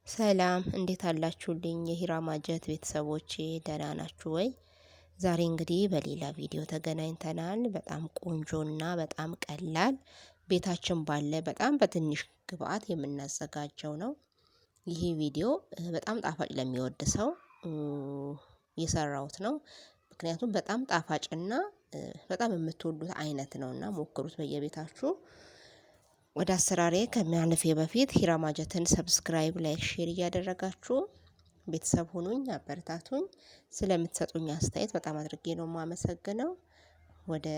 ሰላም እንዴት አላችሁልኝ? የሂራ ማጀት ቤተሰቦቼ ደህና ናችሁ ወይ? ዛሬ እንግዲህ በሌላ ቪዲዮ ተገናኝተናል። በጣም ቆንጆና በጣም ቀላል ቤታችን ባለ በጣም በትንሽ ግብአት የምናዘጋጀው ነው። ይሄ ቪዲዮ በጣም ጣፋጭ ለሚወድ ሰው የሰራሁት ነው። ምክንያቱም በጣም ጣፋጭና በጣም የምትወዱት አይነት ነውና ሞክሩት በየቤታችሁ። ወደ አሰራሬ ከሚያልፌ በፊት ሂራ ማጀትን ሰብስክራይብ፣ ላይክ፣ ሼር እያደረጋችሁ ቤተሰብ ሁኑኝ፣ አበረታቱኝ። ስለምትሰጡኝ አስተያየት በጣም አድርጌ ነው የማመሰግነው። ወደ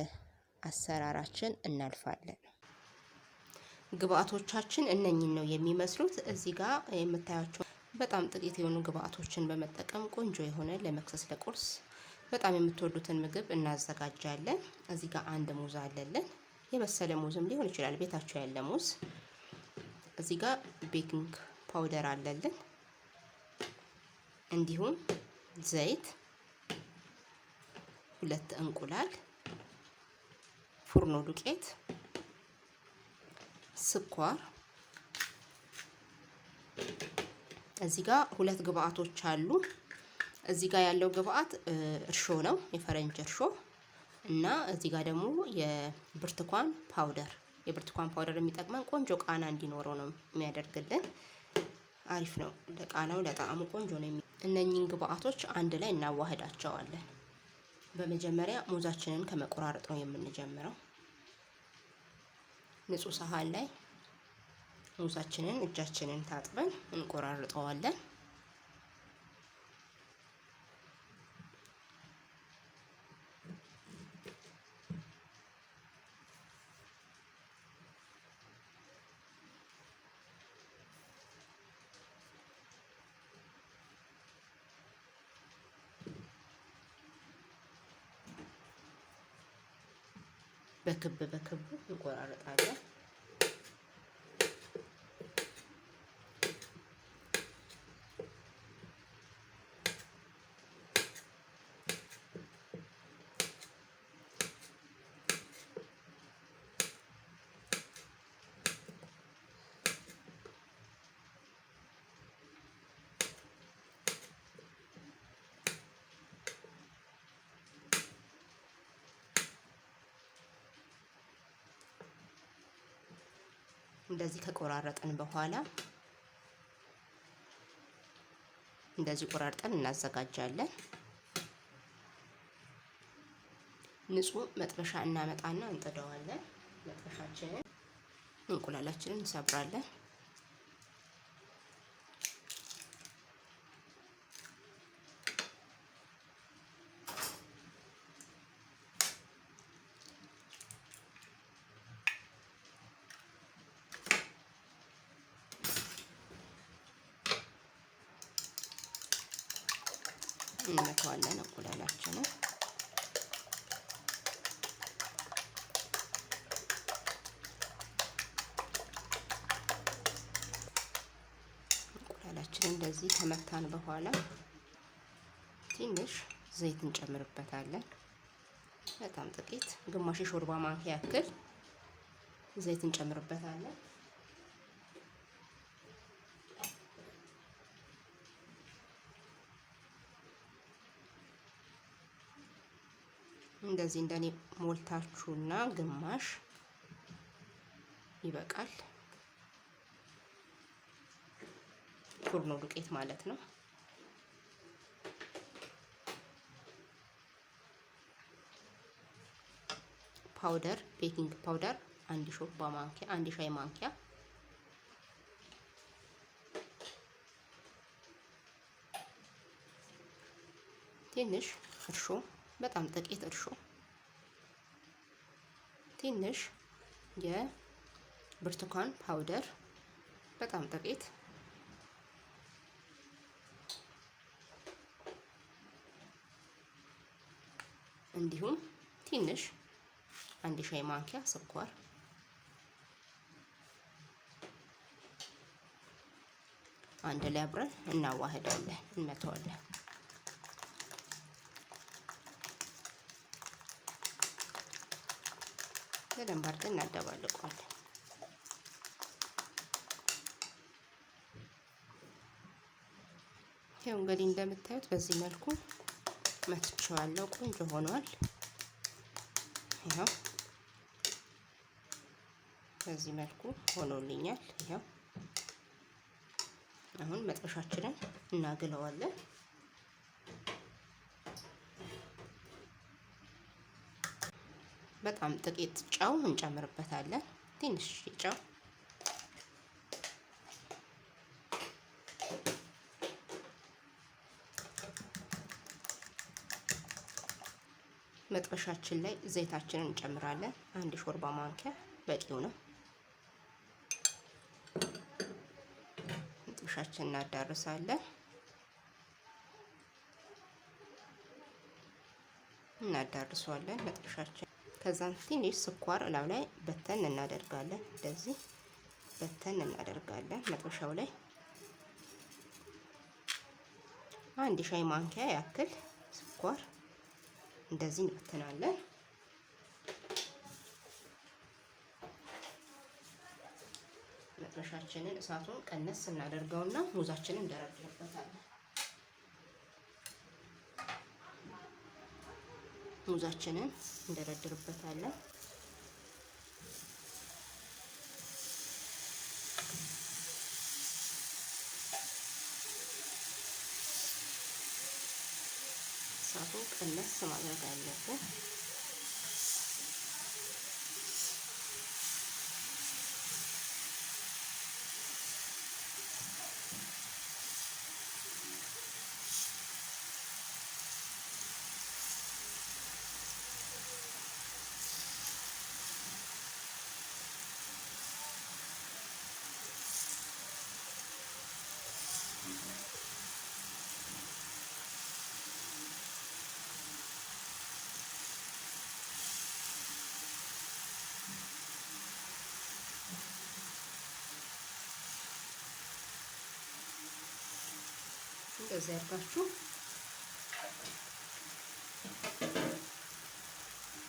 አሰራራችን እናልፋለን። ግብአቶቻችን እነኚህን ነው የሚመስሉት። እዚህ ጋር የምታያቸው በጣም ጥቂት የሆኑ ግብአቶችን በመጠቀም ቆንጆ የሆነ ለመክሰስ ለቁርስ በጣም የምትወዱትን ምግብ እናዘጋጃለን። እዚህ ጋር አንድ ሙዝ አለልን። የበሰለ ሙዝም ሊሆን ይችላል፣ ቤታችሁ ያለ ሙዝ። እዚህ ጋር ቤኪንግ ፓውደር አለልን። እንዲሁም ዘይት፣ 2 እንቁላል፣ ፉርኖ ዱቄት፣ ስኳር። እዚህ ጋር 2 ግብአቶች አሉ። እዚህ ጋር ያለው ግብአት እርሾ ነው፣ የፈረንጅ እርሾ እና እዚህ ጋር ደግሞ የብርቱካን ፓውደር። የብርቱካን ፓውደር የሚጠቅመን ቆንጆ ቃና እንዲኖረው ነው የሚያደርግልን። አሪፍ ነው ለቃናው፣ ለጣዕሙ ቆንጆ ነው። እነኚህን ግብአቶች አንድ ላይ እናዋህዳቸዋለን። በመጀመሪያ ሙዛችንን ከመቆራረጥ ነው የምንጀምረው። ንጹህ ሳህን ላይ ሙዛችንን እጃችንን ታጥበን እንቆራርጠዋለን። በክብ በክቡ እንቆራረጣለን። እንደዚህ ከቆራረጥን በኋላ እንደዚህ ቆራርጠን እናዘጋጃለን። ንጹህ መጥበሻ እናመጣና እንጥደዋለን። መጥበሻችንን እንቁላላችንን እንሰብራለን። እንመታዋለን እንቁላላችንን። እንቁላላችንን እንደዚህ ከመታን በኋላ ትንሽ ዘይት እንጨምርበታለን። በጣም ጥቂት፣ ግማሽ የሾርባ ማንኪያ ያክል ዘይት እንጨምርበታለን። እንደዚህ እንደኔ ሞልታችሁና ግማሽ ይበቃል። ፉርኖ ዱቄት ማለት ነው። ፓውደር፣ ቤኪንግ ፓውደር አንድ ሾርባ ማንኪያ፣ አንድ ሻይ ማንኪያ። ትንሽ እርሾ፣ በጣም ጥቂት እርሾ፣ ትንሽ የብርቱካን ፓውደር፣ በጣም ጥቂት፣ እንዲሁም ትንሽ አንድ ሻይ ማንኪያ ስኳር። አንድ ላይ አብረን እናዋህዳለን፣ እንመታዋለን። በደንብ አድርገን እናደባልቀዋለን። ይኸው እንግዲህ እንደምታዩት በዚህ መልኩ መትቼዋለሁ። ቆንጆ ሆኗል። ይኸው በዚህ መልኩ ሆኖልኛል። ይኸው አሁን መጥበሻችንን እናግለዋለን። በጣም ጥቂት ጨው እንጨምርበታለን። ትንሽ ጨው መጥበሻችን ላይ ዘይታችንን እንጨምራለን። 1 ሾርባ ማንኪያ በቂው ነው። መጥበሻችንን እናዳርሳለን። መጥበሻችን ከዛን ትንሽ ስኳር እላው ላይ በተን እናደርጋለን። እንደዚህ በተን እናደርጋለን። መጥበሻው ላይ 1 ሻይ ማንኪያ ያክል ስኳር እንደዚህ እንበትናለን። መጥበሻችንን እሳቱን ቀነስ እናደርገውና ሙዛችንን እንደረድርበታለን። ሙዛችንን እንደረድርበታለን። እሳቱን ቀነስ ማድረግ አለብን።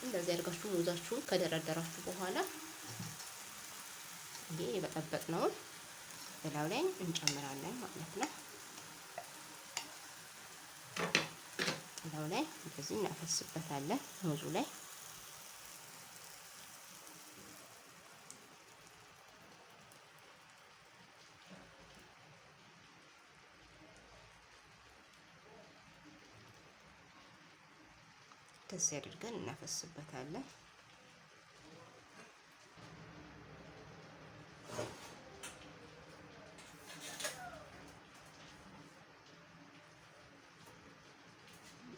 እንደዚህ አድርጋችሁ ሙዛችሁን ከደረደራችሁ በኋላ ይሄ የበጠበጥነውን እላው ላይ እንጨምራለን ማለት ነው። እላው ላይ እንደዚህ እናፈስበታለን ሙዙ ላይ። እንደዚህ አድርገን እናፈስበታለን።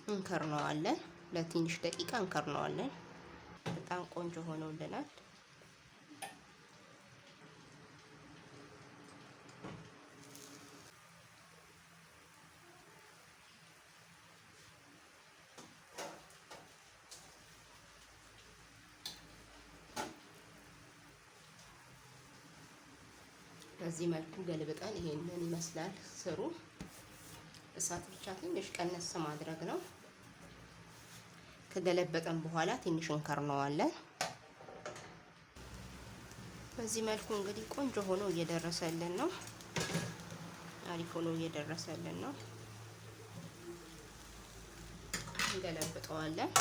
እንከርነዋለን። ለትንሽ ደቂቃ እንከርነዋለን። በጣም ቆንጆ ሆኖልናል። በዚህ መልኩ ገልብጠን ይሄንን ይመስላል ስሩ። እሳት ብቻ ትንሽ ቀነስ ማድረግ ነው። ከገለበጠን በኋላ ትንሽ እንከርነዋለን። በዚህ መልኩ እንግዲህ ቆንጆ ሆኖ እየደረሰልን ነው። አሪፍ ሆኖ እየደረሰልን ነው። እንገለብጠዋለን።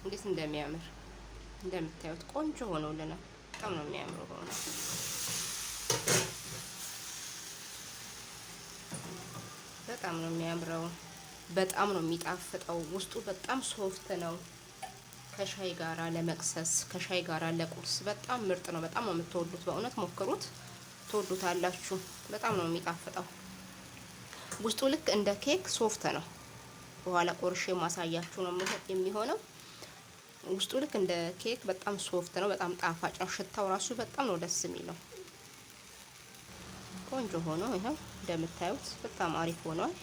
እንዴት እንደሚያምር እንደምታዩት ቆንጆ ሆኖልናል። በጣም ነው የሚያምረው ሆኖ በጣም ነው የሚያምረው። በጣም ነው የሚጣፍጠው። ውስጡ በጣም ሶፍት ነው። ከሻይ ጋራ ለመቅሰስ፣ ከሻይ ጋራ ለቁርስ በጣም ምርጥ ነው። በጣም ነው የምትወዱት። በእውነት ሞክሩት፣ ትወዱታላችሁ። በጣም ነው የሚጣፍጠው። ውስጡ ልክ እንደ ኬክ ሶፍት ነው። በኋላ ቆርሼ ማሳያችሁ ነው የሚሆነው። ውስጡ ልክ እንደ ኬክ በጣም ሶፍት ነው። በጣም ጣፋጭ ነው። ሽታው ራሱ በጣም ነው ደስ የሚለው። ቆንጆ ሆኖ ይኸው እንደምታዩት በጣም አሪፍ ሆኗል።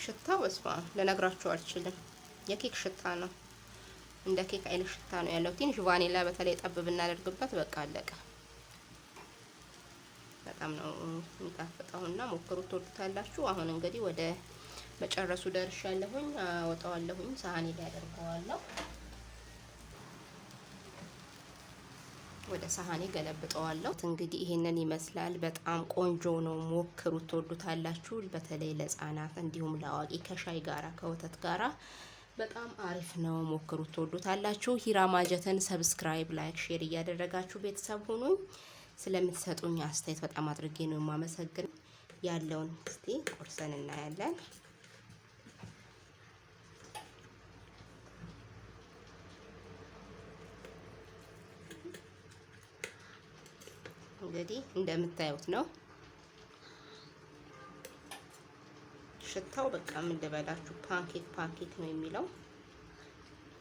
ሽታው በስፋ ልነግራችሁ አልችልም። የኬክ ሽታ ነው። እንደ ኬክ አይነት ሽታ ነው ያለው። ትንሽ ቫኒላ በተለይ ጠብ ብናደርግበት በቃ አለቀ። በጣም ነው የሚጣፍጠውና ሞክሩት፣ ትወዱታላችሁ። አሁን እንግዲህ ወደ መጨረሱ ደርሻለሁኝ። አወጣዋለሁኝ፣ ሳህኔ ላይ አደርገዋለሁ። ወደ ሳህኔ ገለብጠዋለሁ። እንግዲህ ይሄንን ይመስላል። በጣም ቆንጆ ነው። ሞክሩት፣ ትወዱታላችሁ። በተለይ ለህፃናት እንዲሁም ለአዋቂ ከሻይ ጋራ ከወተት ጋራ በጣም አሪፍ ነው። ሞክሩት፣ ትወዱታላችሁ። ሂራ ማጀትን ሰብስክራይብ፣ ላይክ፣ ሼር እያደረጋችሁ ቤተሰብ ሁኑኝ። ስለምትሰጡኝ አስተያየት በጣም አድርጌ ነው የማመሰግን። ያለውን እስቲ ቆርሰን እናያለን። እንግዲህ እንደምታዩት ነው ሽታው። በቃ ምን ልበላችሁ፣ ፓንኬክ ነው የሚለው።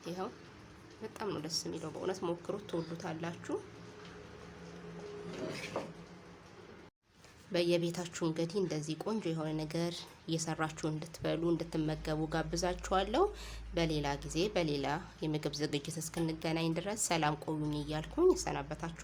ይኸው በጣም ነው ደስ የሚለው። በእውነት ሞክሩት፣ ትወዱታላችሁ። በየቤታችሁ እንግዲህ እንደዚህ ቆንጆ የሆነ ነገር እየሰራችሁ እንድትበሉ እንድትመገቡ ጋብዛችኋለሁ። በሌላ ጊዜ በሌላ የምግብ ዝግጅት እስክንገናኝ ድረስ ሰላም ቆዩኝ እያልኩኝ እሰናበታችሁ።